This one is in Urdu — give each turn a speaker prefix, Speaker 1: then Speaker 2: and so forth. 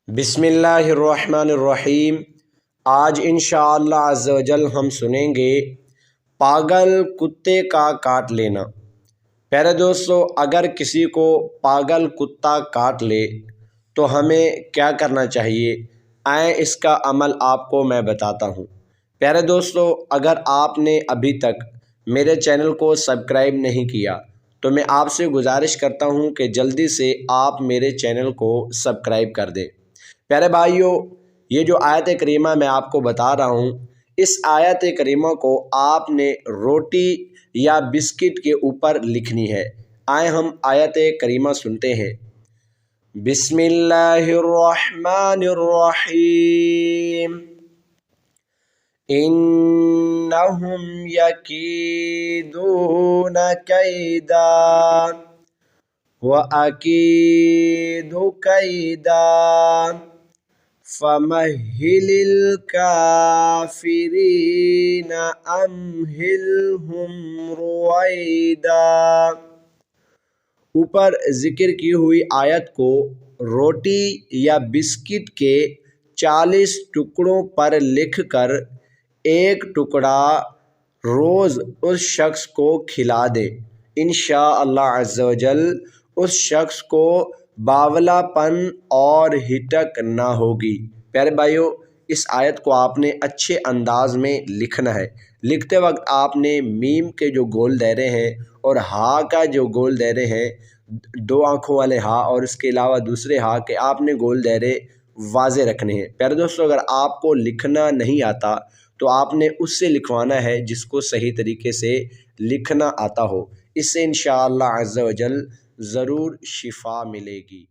Speaker 1: بسم اللہ الرحمن الرحیم۔ آج انشاءاللہ عز و جل ہم سنیں گے پاگل کتے کا کاٹ لینا۔ پیارے دوستو، اگر کسی کو پاگل کتا کاٹ لے تو ہمیں کیا کرنا چاہیے، آئیں اس کا عمل آپ کو میں بتاتا ہوں۔ پیارے دوستو، اگر آپ نے ابھی تک میرے چینل کو سبسکرائب نہیں کیا تو میں آپ سے گزارش کرتا ہوں کہ جلدی سے آپ میرے چینل کو سبسکرائب کر دیں۔ پیارے بھائیو، یہ جو آیت کریمہ میں آپ کو بتا رہا ہوں، اس آیت کریمہ کو آپ نے روٹی یا بسکٹ کے اوپر لکھنی ہے۔ آئیں ہم آیت کریمہ سنتے ہیں۔ بسم اللہ الرحمن الرحیم۔ انہم یکیدون کیدا وَأَكِيدُ كَيْدًا فَمَهِّلِ الْكَافِرِينَ أَمْهِلْهُمْ رُوَيْدًا۔ اوپر ذکر کی ہوئی آیت کو روٹی یا بسکٹ کے 40 ٹکڑوں پر لکھ کر ایک ٹکڑا روز اس شخص کو کھلا دے، انشاءاللہ عز و جل اس شخص کو باولا پن اور ہٹک نہ ہوگی۔ پیارے بھائیو، اس آیت کو آپ نے اچھے انداز میں لکھنا ہے۔ لکھتے وقت آپ نے میم کے جو گول دائرے ہیں اور ہا کا جو گول دائرے ہیں، 2 آنکھوں والے ہا اور اس کے علاوہ دوسرے ہا کے آپ نے گول دائرے واضح رکھنے ہیں۔ پیارے دوستو، اگر آپ کو لکھنا نہیں آتا تو آپ نے اس سے لکھوانا ہے جس کو صحیح طریقے سے لکھنا آتا ہو۔ اس سے انشاءاللہ عز و جل ضرور شفا ملے گی۔